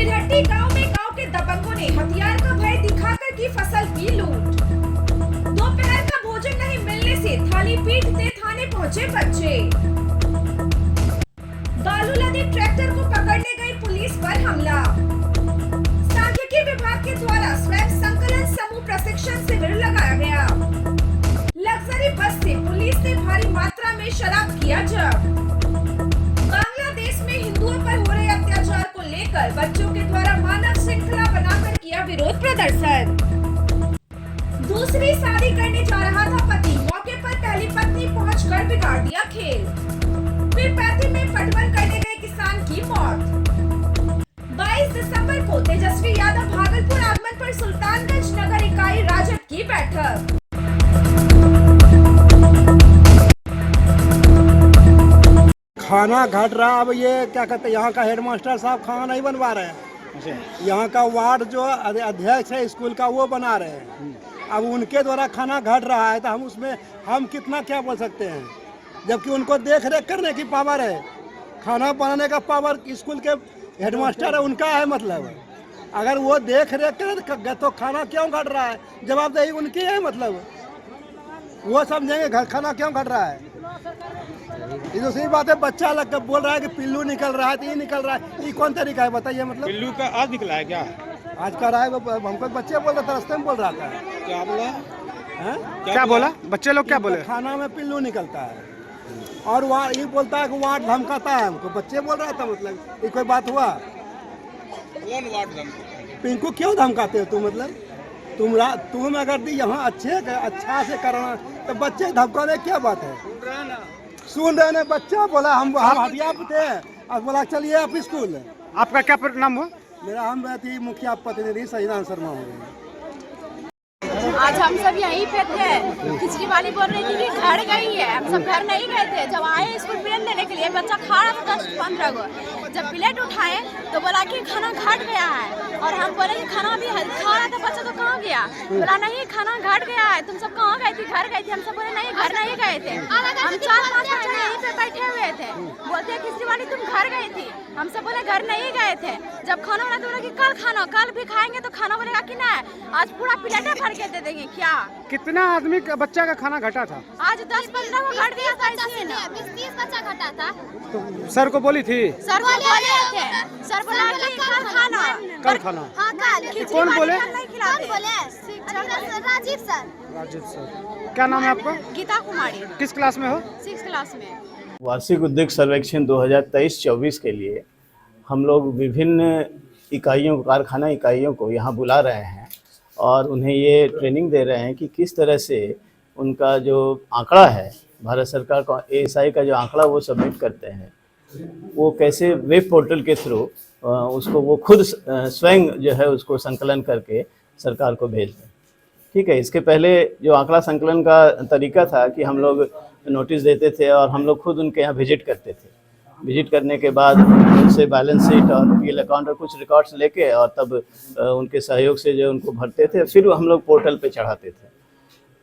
बिलहट्टी गांव में गांव के दबंगों ने हथियार का भय दिखाकर की फसल की लूट। दोपहर का भोजन नहीं मिलने से थाली पीटते थाने पहुंचे बच्चे। बालू लदे ट्रैक्टर को पकड़ने गई पुलिस पर हमला। सांख्यिकी विभाग के द्वारा स्वयं संकलन समूह प्रशिक्षण शिविर लगाया गया। लग्जरी बस से पुलिस ने भारी मात्रा में शराब किया जब्त। बांग्लादेश में हिंदुओं पर हो रहे अत्याचार को लेकर बच्चों के द्वारा मानव श्रृंखला बनाकर किया विरोध प्रदर्शन। दूसरी शादी करने जा रहा था पति, मौके पर पहली पत्नी पहुंचकर बिगाड़ दिया खेल। फिर पैती में पटवन करने गए किसान की मौत। 22 दिसंबर को तेजस्वी यादव भागलपुर आगमन पर सुल्तानगंज नगर इकाई राजद की बैठक। खाना घट रहा। अब ये क्या कहते हैं, यहाँ का हेडमास्टर साहब खाना नहीं बनवा रहे हैं। यहाँ का वार्ड जो अध्यक्ष है स्कूल का वो बना रहे हैं। अब उनके द्वारा खाना घट रहा है तो हम कितना क्या बोल सकते हैं, जबकि उनको देख रेख करने की पावर है। खाना बनाने का पावर स्कूल के हेडमास्टर है, उनका है। मतलब अगर वो देख रेख करे तो खाना क्यों घट रहा है, जवाबदेही उनकी है। मतलब वो समझेंगे खाना क्यों घट रहा है। ये दूसरी बात है, बच्चा लग कर बोल रहा है कि पिल्लू निकल रहा है तो ये निकल रहा है। ये कौन तरीका है बताइए। मतलब पिल्लू का आज निकला है क्या? आज का रहा है। हमको बच्चे बोल रहा था, रास्ते में बोल रहा था। क्या बोला? क्या बोला बच्चे लोग? क्या बोले? खाना में पिल्लू निकलता है और वहाँ ये बोलता है कि वार्ड धमकाता है हमको। बच्चे बोल रहा था। मतलब ये कोई बात हुआ? कौन वार्ड धमकाता? पिंकू क्यों धमकाते हो तुम? मतलब तुम अगर यहाँ अच्छा से करना तो बच्चे धमकाने क्या बात है? सुन रहे हैं। बच्चा बोला हम हटिया थे और बोला चलिए आप स्कूल। आपका क्या नाम हुआ? मेरा हम थी मुखिया प्रतिनिधि सहीदान शर्मा हो गए। आज हम सब यहीं पे थे। खिचड़ी वाली बोल रही थी कि घर गई है, हम सब घर नहीं गए थे। जब आए स्कूल प्लेट लेने के लिए, बच्चा खा रहा था 10-15 गो। जब प्लेट उठाए तो बोला कि खाना घट गया है, और हम बोले कि खाना भी खा रहा था बच्चा तो कहाँ गया? बोला नहीं खाना घट गया है, तुम सब कहाँ गए थे? घर गए थे। हम सब बोले नहीं घर नहीं गए थे। हम 4-5 बच्चे यहीं पे बैठे हुए थे। बोलते खिचड़ी वाली तुम घर गई थी। हम सब बोले घर नहीं गए थे। जब खाना बना तो बोला कि कल भी खाएंगे तो खाना बोलेगा कि ना आज पूरा प्लेट भर के दे देंगे क्या? कितना आदमी का बच्चा का खाना घटा था? आज 10-15 को घट गया था। इसलिए ना 20-30 बच्चा घटा था। तो सर को बोली थी? सर को बोले थे। सर बोला कि कल खाना। हाँ कल। कौन बोले? राजीव सर। राजीव सर। क्या नाम है आपका? गीता कुमारी। किस क्लास में हो? 6 क्लास में। वार्षिक उद्योग सर्वेक्षण 2023-24 के लिए हम लोग विभिन्न इकाइयों, कारखाना इकाइयों को यहाँ बुला रहे हैं और उन्हें ये ट्रेनिंग दे रहे हैं कि किस तरह से उनका जो आंकड़ा है, भारत सरकार का ASI का जो आंकड़ा वो सबमिट करते हैं, वो कैसे वेब पोर्टल के थ्रू उसको वो खुद स्वयं जो है उसको संकलन करके सरकार को भेज दें। ठीक है। इसके पहले जो आंकड़ा संकलन का तरीका था कि हम लोग नोटिस देते थे और हम लोग खुद उनके यहाँ विजिट करते थे। विजिट करने के बाद उनसे बैलेंस शीट और पीएल अकाउंट और कुछ रिकॉर्ड्स लेके और तब उनके सहयोग से जो उनको भरते थे, फिर हम लोग पोर्टल पे चढ़ाते थे।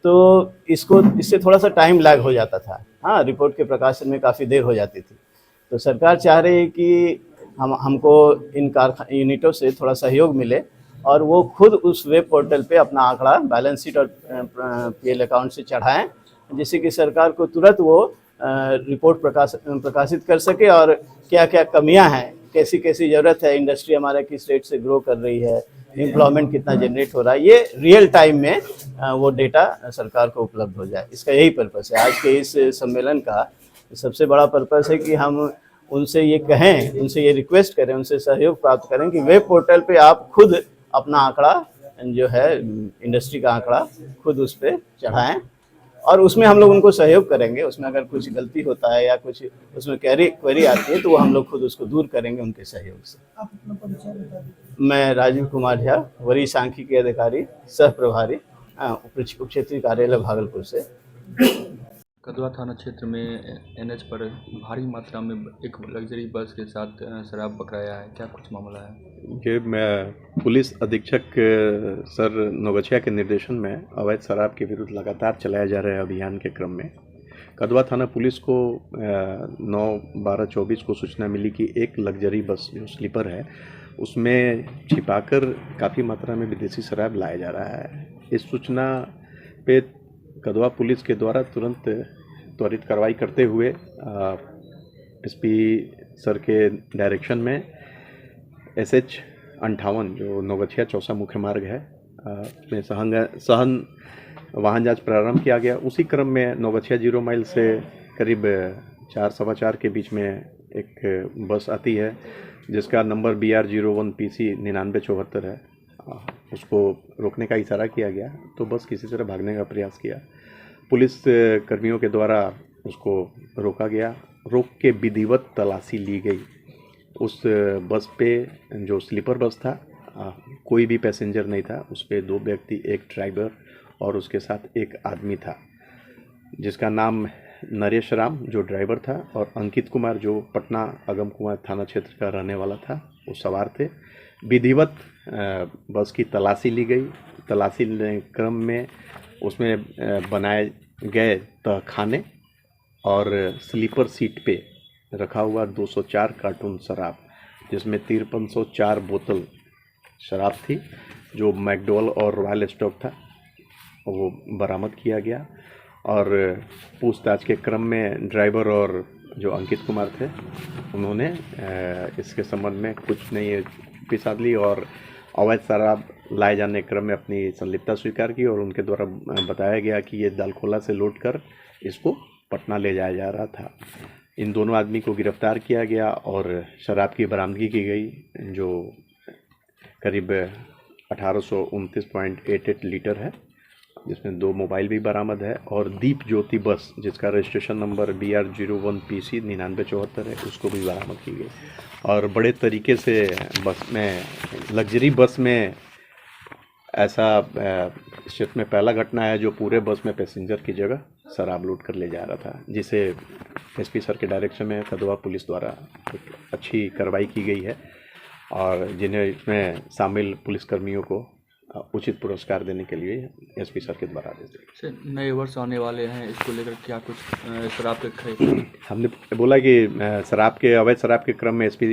तो इससे थोड़ा सा टाइम लैग हो जाता था। हाँ, रिपोर्ट के प्रकाशन में काफ़ी देर हो जाती थी। तो सरकार चाह रही है कि हमको इन यूनिटों से थोड़ा सहयोग मिले और वो खुद उस वेब पोर्टल पे अपना आंकड़ा, बैलेंस शीट और पीएल अकाउंट से चढ़ाएं, जिससे कि सरकार को तुरंत वो रिपोर्ट प्रकाशित कर सके और क्या क्या कमियां हैं, कैसी कैसी ज़रूरत है, इंडस्ट्री हमारा किस रेट से ग्रो कर रही है, एम्प्लॉयमेंट कितना जनरेट हो रहा है, ये रियल टाइम में वो डेटा सरकार को उपलब्ध हो जाए। इसका यही पर्पस है। आज के इस सम्मेलन का सबसे बड़ा पर्पस है कि हम उनसे ये कहें, उनसे ये रिक्वेस्ट करें, उनसे सहयोग प्राप्त करें कि वेब पोर्टल पे आप खुद अपना आंकड़ा जो है, इंडस्ट्री का आंकड़ा खुद उस पर चढ़ाएँ और उसमें हम लोग उनको सहयोग करेंगे। उसमें अगर कुछ गलती होता है या कुछ उसमें क्वेरी आती है तो वो हम लोग खुद उसको दूर करेंगे उनके सहयोग से। मैं राजीव कुमार झा, वरीय सांख्यिकी अधिकारी, सह प्रभारी, उप क्षेत्रीय कार्यालय भागलपुर से। कदवा थाना क्षेत्र में NH पर भारी मात्रा में एक लग्जरी बस के साथ शराब पकड़ाया है, क्या कुछ मामला है? ये मैं पुलिस अधीक्षक सर नौगछिया के निर्देशन में अवैध शराब के विरुद्ध लगातार चलाए जा रहे अभियान के क्रम में कदवा थाना पुलिस को 9/12/24 को सूचना मिली कि एक लग्जरी बस जो स्लीपर है उसमें छिपाकर काफ़ी मात्रा में विदेशी शराब लाया जा रहा है। इस सूचना पे कदवा पुलिस के द्वारा तुरंत त्वरित कार्रवाई करते हुए एसपी सर के डायरेक्शन में SH 58 जो नौगछिया चौसा मुख्य मार्ग है में सहन वाहन जांच प्रारंभ किया गया। उसी क्रम में नौगछिया 0 माइल से करीब 4-4:15 के बीच में एक बस आती है जिसका नंबर BR 01 PC 9974 है। उसको रोकने का इशारा किया गया तो बस किसी तरह भागने का प्रयास किया। पुलिस कर्मियों के द्वारा उसको रोका गया। रोक के विधिवत तलाशी ली गई। उस बस पे जो स्लीपर बस था कोई भी पैसेंजर नहीं था। उस पे 2 व्यक्ति, एक ड्राइवर और उसके साथ एक आदमी था जिसका नाम नरेश राम जो ड्राइवर था और अंकित कुमार जो पटना अगम कुमार थाना क्षेत्र का रहने वाला था, वो सवार थे। विधिवत बस की तलाशी ली गई। तलाशी लेने क्रम में उसमें बनाए गए तहखाने और स्लीपर सीट पे रखा हुआ 204 कार्टून शराब जिसमें 5304 बोतल शराब थी जो मैकडॉल और रॉयल स्टॉक था, वो बरामद किया गया। और पूछताछ के क्रम में ड्राइवर और जो अंकित कुमार थे उन्होंने इसके संबंध में कुछ नहीं पिसाद ली और अवैध शराब लाए जाने क्रम में अपनी संलिप्तता स्वीकार की और उनके द्वारा बताया गया कि ये दालखोला से लौट कर इसको पटना ले जाया जा रहा था। इन दोनों आदमी को गिरफ्तार किया गया और शराब की बरामदगी की गई जो करीब 1829.88 लीटर है, जिसमें 2 मोबाइल भी बरामद है और दीप ज्योति बस जिसका रजिस्ट्रेशन नंबर BR 01 PC 9974 है, उसको भी बरामद की गई। और बड़े तरीके से बस में, लग्जरी बस में ऐसा क्षेत्र में पहला घटना है जो पूरे बस में पैसेंजर की जगह शराब लूट कर ले जा रहा था, जिसे एसपी सर के डायरेक्शन में कदवा पुलिस द्वारा एक अच्छी कार्रवाई की गई है और जिन्हें इसमें शामिल पुलिसकर्मियों को उचित पुरस्कार देने के लिए एसपी सर के द्वारा आदेश दिए। नए वर्ष आने वाले हैं, इसको लेकर क्या कुछ शराब के खरीद हमने बोला कि अवैध शराब के क्रम में एसपी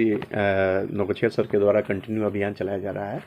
नौगछिया सर के द्वारा कंटिन्यू अभियान चलाया जा रहा है।